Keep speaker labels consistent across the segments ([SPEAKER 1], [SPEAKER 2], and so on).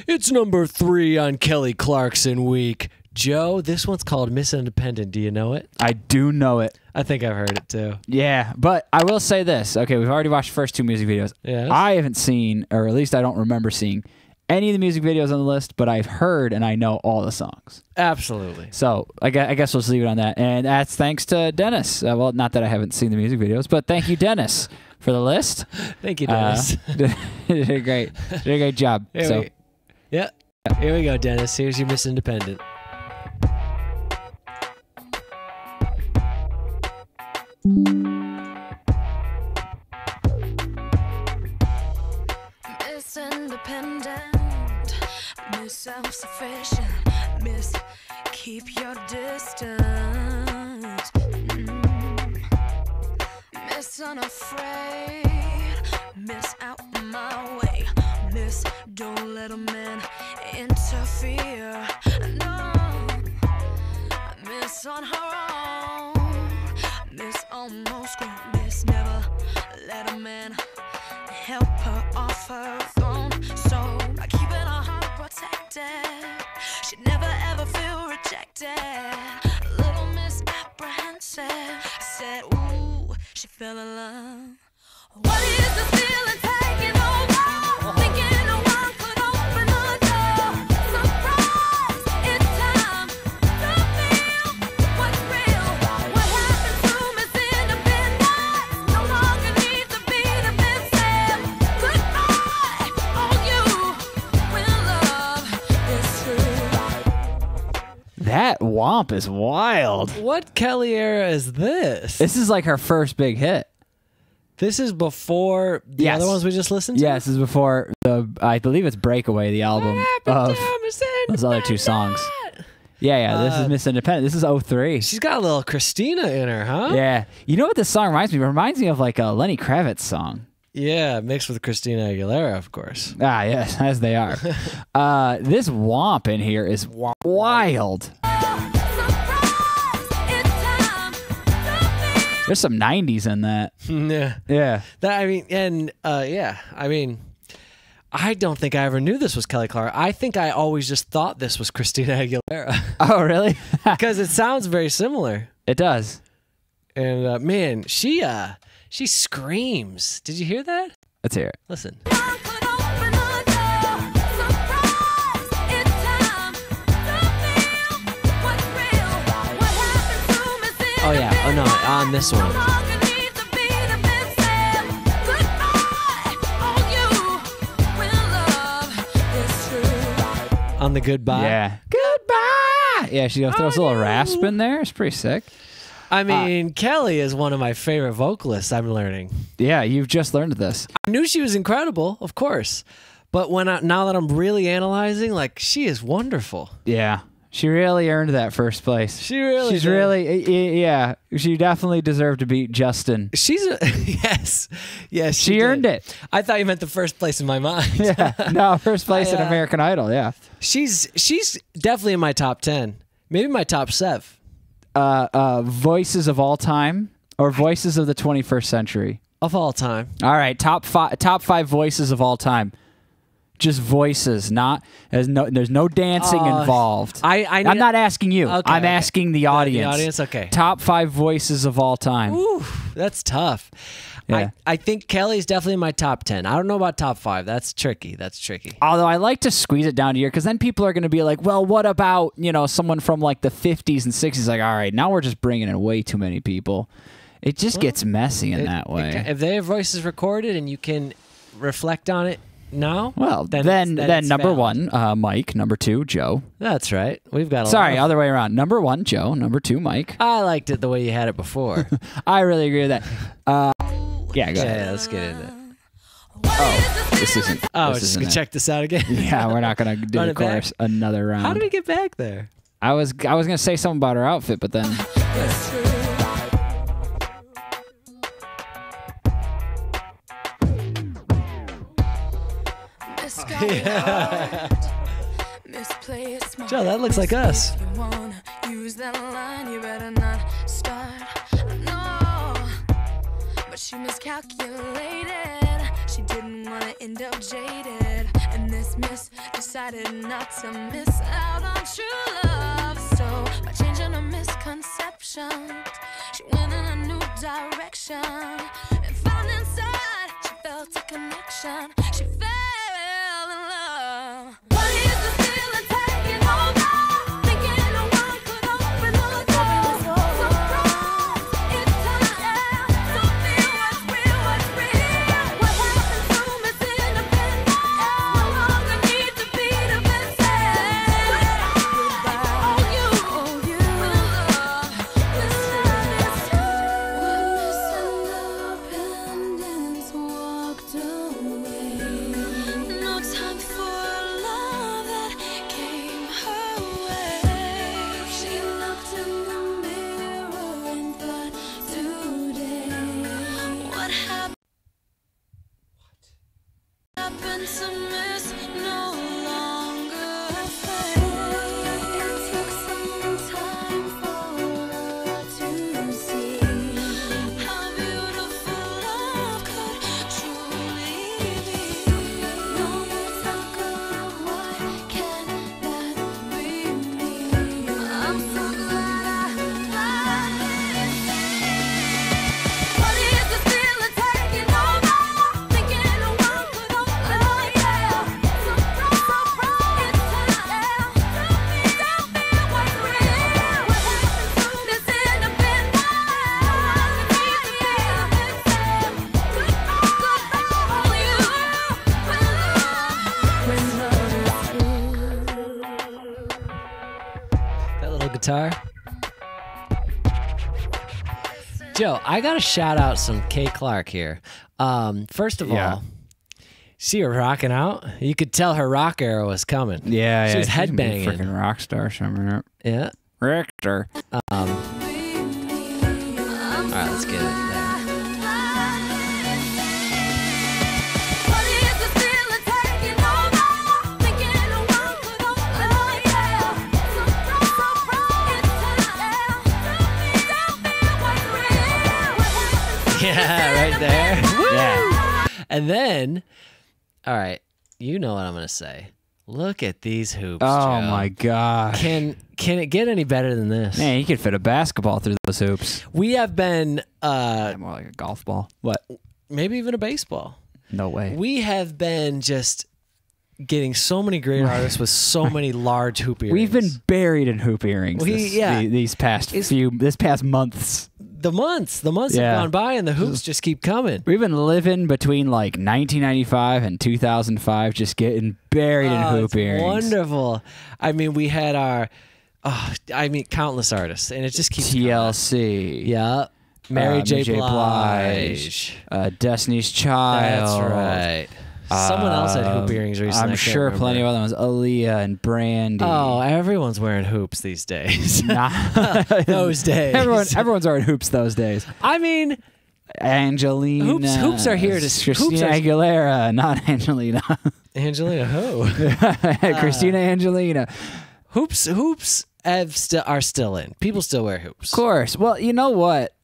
[SPEAKER 1] It's number 3 on Kelly Clarkson week. Joe, this one's called Miss Independent. Do you know it?
[SPEAKER 2] I do know it.
[SPEAKER 1] I think I've heard it too.
[SPEAKER 2] Yeah, but I will say this. Okay, we've already watched the first 2 music videos.
[SPEAKER 1] Yes.
[SPEAKER 2] I haven't seen, or at least I don't remember seeing, any of the music videos on the list, but I've heard and I know all the songs.
[SPEAKER 1] Absolutely.
[SPEAKER 2] So I guess we'll just leave it on that. And that's thanks to Dennis. Well, not that I haven't seen the music videos, but thank you, Dennis, for the list.
[SPEAKER 1] Thank you, Dennis.
[SPEAKER 2] Did a great job.
[SPEAKER 1] Yeah. Here we go, Dennis. Here's your Miss Independent.
[SPEAKER 3] Miss Independent, Miss Self-Sufficient, Miss Keep Your Distance, Miss Unafraid, Miss Out My Way, Miss Don't Let a Man Interfere, no, Miss On Her Own, Miss Almost Grown, Miss Never Let a Man help her off her throne. So by keeping her heart protected, she'd never ever feel rejected. Little Miss Apprehensive, I said, ooh, she fell in love. What is this feeling taking over? Thinking no one could open the door. Surprise, it's time to feel what's real. What happened to Miss Independent? No longer needs to be defensive. Goodbye, all you when love is true.
[SPEAKER 2] That womp is wild.
[SPEAKER 1] What Kelly era is this?
[SPEAKER 2] This is like her first big hit.
[SPEAKER 1] This is before the other ones we just listened to?
[SPEAKER 2] Yes, this is before I believe it's Breakaway, the album of those other 2 songs. Yeah, this is Miss Independent. This is 03.
[SPEAKER 1] She's got a little Christina in her, huh?
[SPEAKER 2] Yeah. You know what this song reminds me of? It reminds me of like a Lenny Kravitz song.
[SPEAKER 1] Yeah, mixed with Christina Aguilera, of course.
[SPEAKER 2] Ah, yes, as they are. This womp in here is wild. There's some 90s in that.
[SPEAKER 1] Yeah.
[SPEAKER 2] Yeah.
[SPEAKER 1] I don't think I ever knew this was Kelly Clarkson. I think I always just thought this was Christina Aguilera.
[SPEAKER 2] Oh, really?
[SPEAKER 1] Because it sounds very similar.
[SPEAKER 2] It does.
[SPEAKER 1] And man, she screams. Did you hear that?
[SPEAKER 2] Let's hear it.
[SPEAKER 1] Listen. Oh yeah. Oh no, on this one. On the goodbye.
[SPEAKER 2] Yeah. Goodbye. Yeah, she throws a little rasp in there. It's pretty sick.
[SPEAKER 1] I mean, Kelly is one of my favorite vocalists, I'm learning.
[SPEAKER 2] Yeah, you've just learned this.
[SPEAKER 1] I knew she was incredible, of course. But now that I'm really analyzing, like, she is wonderful.
[SPEAKER 2] Yeah. She really earned that first place.
[SPEAKER 1] She's
[SPEAKER 2] really, yeah. She definitely deserved to beat Justin.
[SPEAKER 1] Yes.
[SPEAKER 2] She earned it.
[SPEAKER 1] I thought you meant the first place in my mind.
[SPEAKER 2] Yeah, no, first place in American Idol, yeah.
[SPEAKER 1] She's definitely in my top 10. Maybe my top 7.
[SPEAKER 2] Voices of all time or voices of the 21st century?
[SPEAKER 1] Of all time.
[SPEAKER 2] All right, top 5 voices of all time. Just voices, there's no dancing involved. I'm not asking you.
[SPEAKER 1] Okay,
[SPEAKER 2] I'm asking the audience.
[SPEAKER 1] The audience, okay.
[SPEAKER 2] Top 5 voices of all time.
[SPEAKER 1] Ooh, that's tough.
[SPEAKER 2] Yeah.
[SPEAKER 1] I think Kelly's definitely in my top 10. I don't know about top 5. That's tricky.
[SPEAKER 2] Although I like to squeeze it down to here because then people are going to be like, well, what about, someone from like the 50s and 60s? Like, all right, now we're just bringing in way too many people. It just gets messy in that way.
[SPEAKER 1] If they have voices recorded and you can reflect on it, no?
[SPEAKER 2] Well, then number
[SPEAKER 1] valid.
[SPEAKER 2] 1, Mike. Number 2, Joe.
[SPEAKER 1] That's right. We've got
[SPEAKER 2] other way around. Number 1, Joe. Number 2, Mike.
[SPEAKER 1] I liked it the way you had it before.
[SPEAKER 2] I really agree with that. Yeah, go ahead.
[SPEAKER 1] Yeah, let's get into it.
[SPEAKER 2] Oh, this isn't.
[SPEAKER 1] Oh,
[SPEAKER 2] this
[SPEAKER 1] just
[SPEAKER 2] isn't
[SPEAKER 1] gonna check this out again.
[SPEAKER 2] Yeah, we're not gonna do the chorus another round.
[SPEAKER 1] How did we get back there?
[SPEAKER 2] I was gonna say something about her outfit, but then.
[SPEAKER 1] Joe, that looks like us.
[SPEAKER 3] She miscalculated. She didn't want to end up jaded. And And this miss decided not to miss out on true love. So by changing her misconceptions, she went in a new direction and found inside she felt a connection. She fell in love. What is the feeling taking over? Thinking no one could open the door. Surprise, it's time to feel what's real, what's real. What happened to Miss Independent? No longer need to be defensive. Goodbye, oh you, love. This time it's when Miss Independence walked away. No time for love that came her way. She looked in the mirror and thought, today, what happened to Miss no longer fade. It took some time for her to see how beautiful love could truly be. No more talk of why can't that be me. I'm so glad I what is this feeling taking over? Thinking no one could open the door. Surprise, it's time to feel what's real. What happened to Miss Independent?
[SPEAKER 1] That little guitar. Joe, I gotta shout out some Kay Clark here. First of
[SPEAKER 2] Yeah.
[SPEAKER 1] all, see her rocking out. You could tell her rock era was coming.
[SPEAKER 2] Yeah,
[SPEAKER 1] She was
[SPEAKER 2] she's gonna be a
[SPEAKER 1] headbanging.
[SPEAKER 2] freaking rock star somewhere.
[SPEAKER 1] Yeah.
[SPEAKER 2] Richter.
[SPEAKER 1] All right, let's get it there.
[SPEAKER 3] What is this feeling taking over? Thinking no one could open the door. Surprise, it's time to feel what's real. What happened to
[SPEAKER 1] Yeah, right there.
[SPEAKER 2] Yeah.
[SPEAKER 1] And then, all right, you know what I'm gonna say. Look at these hoops.
[SPEAKER 2] Oh
[SPEAKER 1] Joe.
[SPEAKER 2] my god.
[SPEAKER 1] Can it get any better than this?
[SPEAKER 2] Man, you could fit a basketball through those hoops.
[SPEAKER 1] We have been
[SPEAKER 2] More like a golf ball. What?
[SPEAKER 1] maybe even a baseball.
[SPEAKER 2] No way.
[SPEAKER 1] We have been just getting so many great artists with so many large hoop earrings.
[SPEAKER 2] We've been buried in hoop earrings
[SPEAKER 1] Yeah.
[SPEAKER 2] these past months.
[SPEAKER 1] the months
[SPEAKER 2] Yeah.
[SPEAKER 1] have gone by and the hoops just keep coming.
[SPEAKER 2] We've been living between like 1995 and 2005, just getting buried in hoop
[SPEAKER 1] it's
[SPEAKER 2] earrings.
[SPEAKER 1] wonderful. I mean, we had our countless artists, and it just keeps
[SPEAKER 2] TLC.
[SPEAKER 1] Yeah. Mary J.
[SPEAKER 2] J.
[SPEAKER 1] Blige.
[SPEAKER 2] Destiny's Child.
[SPEAKER 1] That's right. Someone else had hoop earrings recently. I
[SPEAKER 2] I'm
[SPEAKER 1] can't
[SPEAKER 2] sure plenty of
[SPEAKER 1] remember.
[SPEAKER 2] other ones. Aaliyah and Brandy.
[SPEAKER 1] Oh, everyone's wearing hoops these days.
[SPEAKER 2] Nah.
[SPEAKER 1] Those days.
[SPEAKER 2] Everyone's wearing hoops those days.
[SPEAKER 1] I mean,
[SPEAKER 2] Angelina.
[SPEAKER 1] Hoops are here to-
[SPEAKER 2] Christina
[SPEAKER 1] hoops are-
[SPEAKER 2] Aguilera, not Angelina.
[SPEAKER 1] Angelina who?
[SPEAKER 2] Christina Angelina.
[SPEAKER 1] Hoops are still in. People still wear hoops.
[SPEAKER 2] Of course. Well, you know what?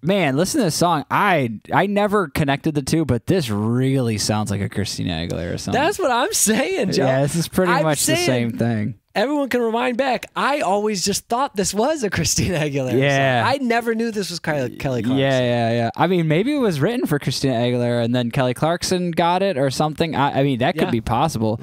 [SPEAKER 2] Man, listen to this song. I never connected the two, but this really sounds like a Christina Aguilera song.
[SPEAKER 1] That's what I'm saying, Joe.
[SPEAKER 2] Yeah, this is pretty
[SPEAKER 1] I'm
[SPEAKER 2] much the
[SPEAKER 1] saying-
[SPEAKER 2] same thing.
[SPEAKER 1] Everyone can rewind back. I always just thought this was a Christina Aguilera
[SPEAKER 2] Yeah.
[SPEAKER 1] song. I never knew this was Kelly Clarkson.
[SPEAKER 2] Yeah. I mean, maybe it was written for Christina Aguilera and then Kelly Clarkson got it or something. I mean, that could
[SPEAKER 1] Yeah.
[SPEAKER 2] be possible.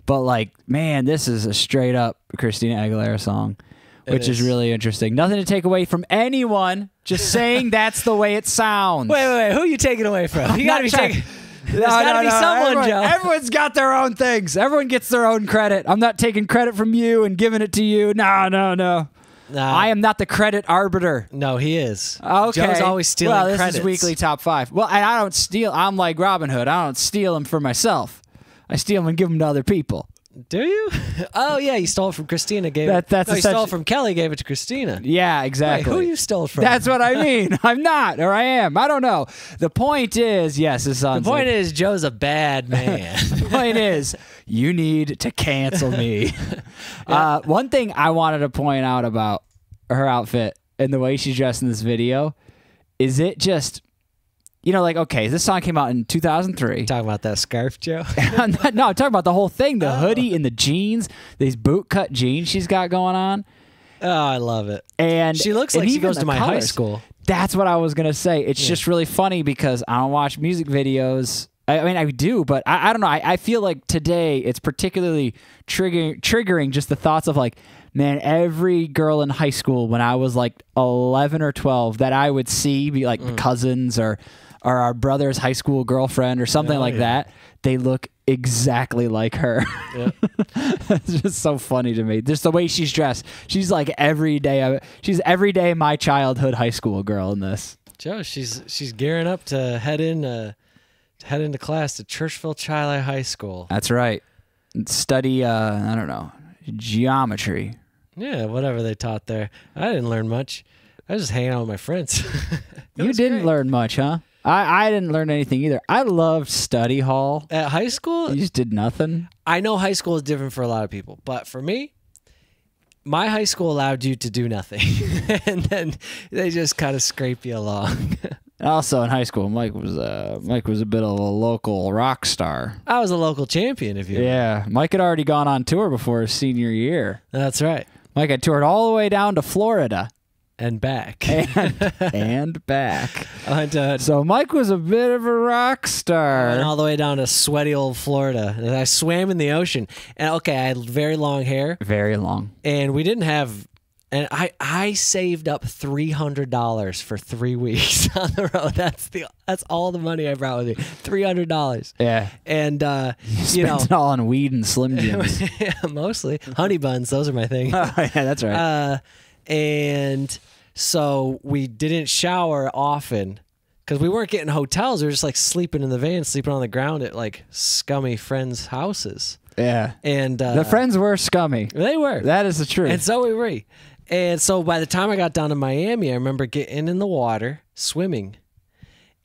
[SPEAKER 2] But like, man, this is a straight up Christina Aguilera song, which is
[SPEAKER 1] is.
[SPEAKER 2] really interesting. Nothing to take away from anyone. Just saying that's the way it sounds.
[SPEAKER 1] Wait. Who are you taking away from? You got to be
[SPEAKER 2] not trying-
[SPEAKER 1] taking. There's got to be someone, Joe.
[SPEAKER 2] Everyone's got their own things. Everyone gets their own credit. I'm not taking credit from you and giving it to you. No.
[SPEAKER 1] Nah,
[SPEAKER 2] I am not the credit arbiter.
[SPEAKER 1] No, he is.
[SPEAKER 2] Okay.
[SPEAKER 1] Joe's always stealing
[SPEAKER 2] Well, this
[SPEAKER 1] credits.
[SPEAKER 2] is weekly top 5. Well, and I don't steal. I'm like Robin Hood. I don't steal them for myself. I steal them and give them to other people.
[SPEAKER 1] Do you? Oh yeah, you stole it from Christina. Gave
[SPEAKER 2] That's
[SPEAKER 1] it. No, you stole
[SPEAKER 2] essentially-
[SPEAKER 1] it from Kelly. Gave it to Christina.
[SPEAKER 2] Yeah,
[SPEAKER 1] Wait,
[SPEAKER 2] exactly.
[SPEAKER 1] who you stole it from?
[SPEAKER 2] That's what I mean. I'm not, or I am. I don't know. The point is, yes, this sounds
[SPEAKER 1] the point.
[SPEAKER 2] like-
[SPEAKER 1] Is Joe's a bad man.
[SPEAKER 2] The point is, you need to cancel me. One thing I wanted to point out about her outfit and the way she's dressed in this video is it just, you know, like, okay, this song came out in 2003.
[SPEAKER 1] Talking about that scarf, Joe?
[SPEAKER 2] No, I'm talking about the whole thing, the hoodie and the jeans, these boot cut jeans she's got going on.
[SPEAKER 1] Oh, I love it.
[SPEAKER 2] And
[SPEAKER 1] she looks like she
[SPEAKER 2] even
[SPEAKER 1] goes
[SPEAKER 2] the
[SPEAKER 1] to my high
[SPEAKER 2] colors.
[SPEAKER 1] school.
[SPEAKER 2] That's what I was going to say. It's just really funny because I don't watch music videos. I mean, I do, but I don't know. I feel like today it's particularly triggering just the thoughts of like, man, every girl in high school when I was like 11 or 12 that I would see, be like cousins or our brother's high school girlfriend or something like that, they look exactly like her. Yep. It's just so funny to me. Just the way she's dressed. She's like she's every day my childhood high school girl in this.
[SPEAKER 1] Joe, she's gearing up to head into class to Churchville Chili High School.
[SPEAKER 2] That's right. Study, I don't know, geometry.
[SPEAKER 1] Yeah, whatever they taught there. I didn't learn much. I was just hanging out with my friends.
[SPEAKER 2] You didn't learn much, huh? I didn't learn anything either. I loved study hall.
[SPEAKER 1] At high school?
[SPEAKER 2] You just did nothing?
[SPEAKER 1] I know high school is different for a lot of people, but for me, my high school allowed you to do nothing. And then they just kind of scrape you along.
[SPEAKER 2] Also in high school, Mike was a bit of a local rock star.
[SPEAKER 1] I was a local champion, if you remember.
[SPEAKER 2] Yeah, Mike had already gone on tour before his senior year.
[SPEAKER 1] That's right.
[SPEAKER 2] Mike had toured all the way down to Florida.
[SPEAKER 1] And back.
[SPEAKER 2] And back.
[SPEAKER 1] I went to,
[SPEAKER 2] So Mike was a bit of a rock star.
[SPEAKER 1] went all the way down to sweaty old Florida. And I swam in the ocean. And okay, I had very long hair.
[SPEAKER 2] Very long.
[SPEAKER 1] And we didn't have... And I saved up $300 for 3 weeks on the road. That's all the money I brought with me. $300.
[SPEAKER 2] Yeah.
[SPEAKER 1] And
[SPEAKER 2] You spent it all on weed and Slim Jims.
[SPEAKER 1] yeah, mostly honey buns. Those are my thing.
[SPEAKER 2] Oh, yeah, that's right.
[SPEAKER 1] And so we didn't shower often because we weren't getting hotels. We were just like sleeping in the van, sleeping on the ground at like scummy friends' houses.
[SPEAKER 2] Yeah.
[SPEAKER 1] And
[SPEAKER 2] the friends were scummy.
[SPEAKER 1] they were.
[SPEAKER 2] That is the truth.
[SPEAKER 1] And so we were. And so by the time I got down to Miami, I remember getting in the water, swimming,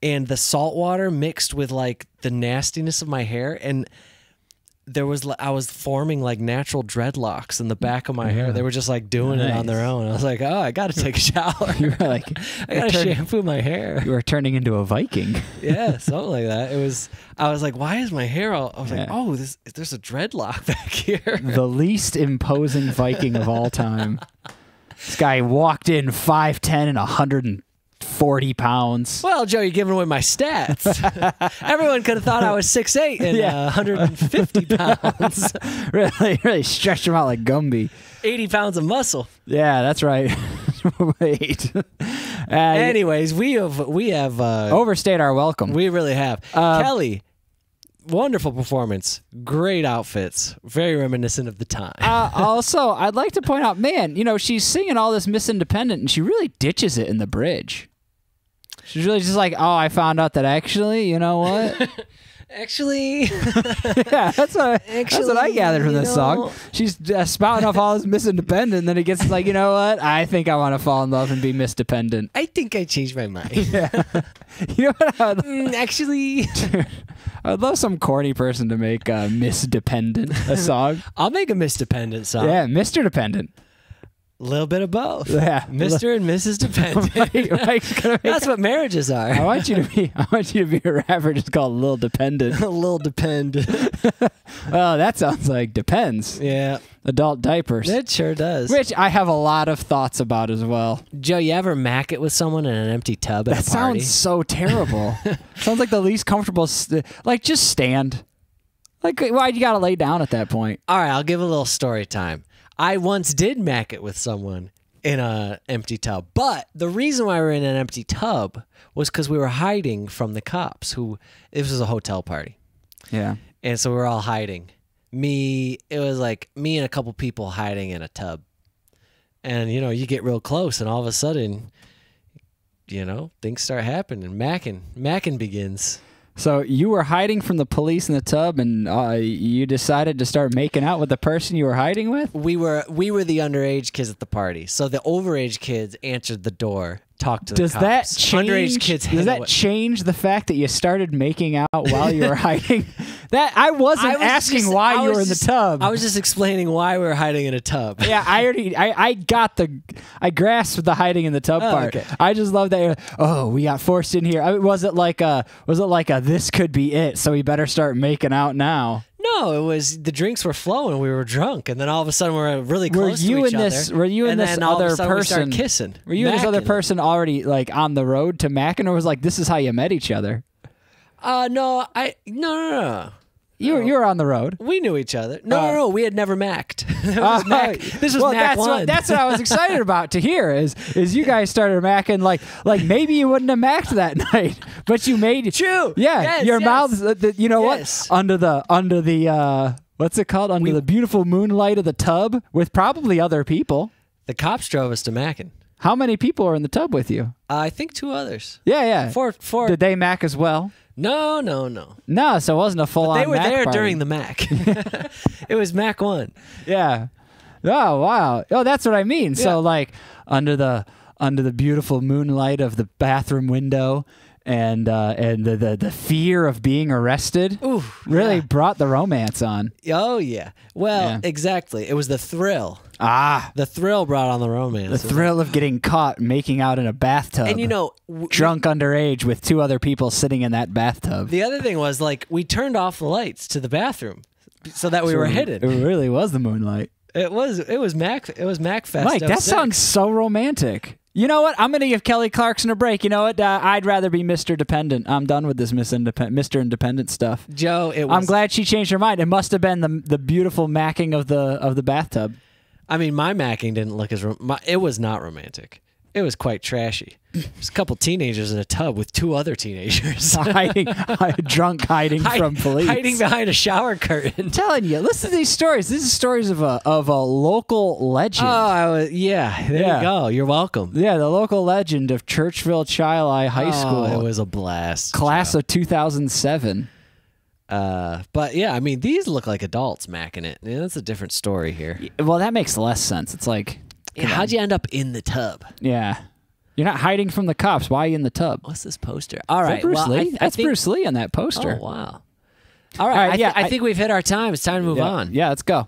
[SPEAKER 1] and the salt water mixed with like the nastiness of my hair. And I was forming like natural dreadlocks in the back of my hair. They were just like doing it on their own. I was like, oh, I got to take a shower.
[SPEAKER 2] You were like,
[SPEAKER 1] I got to shampoo my hair.
[SPEAKER 2] You were turning into a Viking.
[SPEAKER 1] Yeah, something like that. I was like, why is my hair all, I was like, oh, there's a dreadlock back here.
[SPEAKER 2] The least imposing Viking of all time. This guy walked in 5'10" and 140 pounds.
[SPEAKER 1] Well, Joe, you're giving away my stats. Everyone could have thought I was 6'8" and 150 pounds.
[SPEAKER 2] Really stretched him out like Gumby.
[SPEAKER 1] 80 pounds of muscle.
[SPEAKER 2] Yeah, that's right. Wait.
[SPEAKER 1] Anyways, we have
[SPEAKER 2] overstayed our welcome.
[SPEAKER 1] We really have. Kelly, wonderful performance. Great outfits. Very reminiscent of the time.
[SPEAKER 2] Also, I'd like to point out, man, she's singing all this Miss Independent, and she really ditches it in the bridge. She's really just like, oh, I found out that actually, you know what?
[SPEAKER 1] Actually,
[SPEAKER 2] yeah, that's what I gathered from this song. She's spouting off all this Miss Independent, and then it gets like, you know what? I think I want to fall in love and be Miss Dependent.
[SPEAKER 1] I think I changed my mind.
[SPEAKER 2] Yeah. You know what?
[SPEAKER 1] Actually,
[SPEAKER 2] I'd love some corny person to make Miss Dependent a song.
[SPEAKER 1] I'll make a Miss Dependent song.
[SPEAKER 2] Yeah, Mr. Dependent.
[SPEAKER 1] A little bit of both.
[SPEAKER 2] Yeah,
[SPEAKER 1] Mr. and Mrs. Dependent. That's what marriages are.
[SPEAKER 2] I want you to be a rapper just called Lil Dependent.
[SPEAKER 1] Lil Depend.
[SPEAKER 2] Well, that sounds like Depends.
[SPEAKER 1] Yeah.
[SPEAKER 2] Adult diapers.
[SPEAKER 1] It sure does.
[SPEAKER 2] Which I have a lot of thoughts about as well.
[SPEAKER 1] Joe, you ever mac it with someone in an empty tub at
[SPEAKER 2] that
[SPEAKER 1] a party?
[SPEAKER 2] Sounds so terrible. Sounds like the least comfortable. Like, just stand. Like, why you gotta lay down at that point?
[SPEAKER 1] All right, I'll give a little story time. I once did mac it with someone in an empty tub. But the reason why we were in an empty tub was because we were hiding from the cops. This was a hotel party.
[SPEAKER 2] Yeah.
[SPEAKER 1] And so we were all hiding. It was like me and a couple people hiding in a tub. And, you get real close, and all of a sudden, things start happening. Macking begins.
[SPEAKER 2] So you were hiding from the police in the tub, and you decided to start making out with the person you were hiding with?
[SPEAKER 1] We were the underage kids at the party. So the overage kids answered the door talk to the
[SPEAKER 2] Does
[SPEAKER 1] cops.
[SPEAKER 2] that
[SPEAKER 1] Underage
[SPEAKER 2] change?
[SPEAKER 1] kids
[SPEAKER 2] Does
[SPEAKER 1] hang
[SPEAKER 2] that
[SPEAKER 1] out-
[SPEAKER 2] change the fact that you started making out while you were hiding? That I wasn't asking why you were in the tub.
[SPEAKER 1] I was just explaining why we were hiding in a tub.
[SPEAKER 2] Yeah, I grasped the hiding in the tub part.
[SPEAKER 1] Okay.
[SPEAKER 2] I just love that. Oh, we got forced in here. Was it like a this could be it? So we better start making out now.
[SPEAKER 1] No, it was the drinks were flowing. We were drunk, and then all of a sudden we're really close to each other.
[SPEAKER 2] Were you and
[SPEAKER 1] and
[SPEAKER 2] this
[SPEAKER 1] then all of a
[SPEAKER 2] other
[SPEAKER 1] sudden we started
[SPEAKER 2] person
[SPEAKER 1] kissing?
[SPEAKER 2] Were you and this other
[SPEAKER 1] macking.
[SPEAKER 2] person already like on the road to Mackin, or was like this is how you met each other?
[SPEAKER 1] No.
[SPEAKER 2] You were on the road.
[SPEAKER 1] We knew each other. No. We had never macked. This was Mac
[SPEAKER 2] that's
[SPEAKER 1] 1.
[SPEAKER 2] That's what I was excited about to hear is you guys started macking like maybe you wouldn't have macked that night, but you made it.
[SPEAKER 1] True.
[SPEAKER 2] Yeah,
[SPEAKER 1] Yes,
[SPEAKER 2] your
[SPEAKER 1] yes.
[SPEAKER 2] mouth. You know
[SPEAKER 1] Yes.
[SPEAKER 2] what? Under the what's it called? Under the beautiful moonlight of the tub with probably other people.
[SPEAKER 1] The cops drove us to Mackin.
[SPEAKER 2] How many people were in the tub with you?
[SPEAKER 1] I think 2 others.
[SPEAKER 2] Yeah.
[SPEAKER 1] Four.
[SPEAKER 2] Did they mack as well?
[SPEAKER 1] No.
[SPEAKER 2] No, so it wasn't a full-on
[SPEAKER 1] They were
[SPEAKER 2] mack
[SPEAKER 1] there
[SPEAKER 2] party.
[SPEAKER 1] during the Mac. It was Mac 1.
[SPEAKER 2] Yeah. Oh wow. Oh, that's what I mean.
[SPEAKER 1] Yeah.
[SPEAKER 2] So like under the beautiful moonlight of the bathroom window, and the fear of being arrested
[SPEAKER 1] Ooh,
[SPEAKER 2] really
[SPEAKER 1] yeah.
[SPEAKER 2] brought the romance on.
[SPEAKER 1] Oh, yeah. Well,
[SPEAKER 2] Yeah.
[SPEAKER 1] exactly. It was the thrill.
[SPEAKER 2] Ah,
[SPEAKER 1] The thrill brought on the romance.
[SPEAKER 2] the thrill of getting caught making out in a bathtub.
[SPEAKER 1] And,
[SPEAKER 2] drunk underage with 2 other people sitting in that bathtub.
[SPEAKER 1] the other thing was, like, we turned off the lights to the bathroom so that we were
[SPEAKER 2] It
[SPEAKER 1] hidden.
[SPEAKER 2] really was the moonlight.
[SPEAKER 1] It was Mac Fest.
[SPEAKER 2] Mike, that
[SPEAKER 1] 06.
[SPEAKER 2] sounds so romantic. You know what? I'm going to give Kelly Clarkson a break. You know what? I'd rather be Mr. Dependent. I'm done with this Mr. Independent stuff.
[SPEAKER 1] Joe, it was.
[SPEAKER 2] I'm glad she changed her mind. It must have been the beautiful macking of the bathtub.
[SPEAKER 1] I mean, my macking didn't look as. It was not romantic. It was quite trashy. There's a couple teenagers in a tub with 2 other teenagers.
[SPEAKER 2] Drunk hiding from police.
[SPEAKER 1] Hiding behind a shower curtain.
[SPEAKER 2] I'm telling you, listen to these stories. These are stories of a local legend.
[SPEAKER 1] There you go. You're welcome.
[SPEAKER 2] Yeah, the local legend of Churchville Chili High School.
[SPEAKER 1] It was a blast.
[SPEAKER 2] Class of 2007.
[SPEAKER 1] But yeah, I mean, these look like adults macking it. Yeah, that's a different story here.
[SPEAKER 2] Well, that makes less sense. It's like,
[SPEAKER 1] Yeah, how'd you end up in the tub?
[SPEAKER 2] yeah. You're not hiding from the cops. Why are you in the tub?
[SPEAKER 1] What's this poster? All
[SPEAKER 2] Is that
[SPEAKER 1] right,
[SPEAKER 2] Bruce
[SPEAKER 1] well,
[SPEAKER 2] Lee?
[SPEAKER 1] I
[SPEAKER 2] That's
[SPEAKER 1] think,
[SPEAKER 2] Bruce Lee on that poster.
[SPEAKER 1] Oh wow! All right,
[SPEAKER 2] right,
[SPEAKER 1] I think we've hit our time. It's time to move on.
[SPEAKER 2] Yeah, let's go.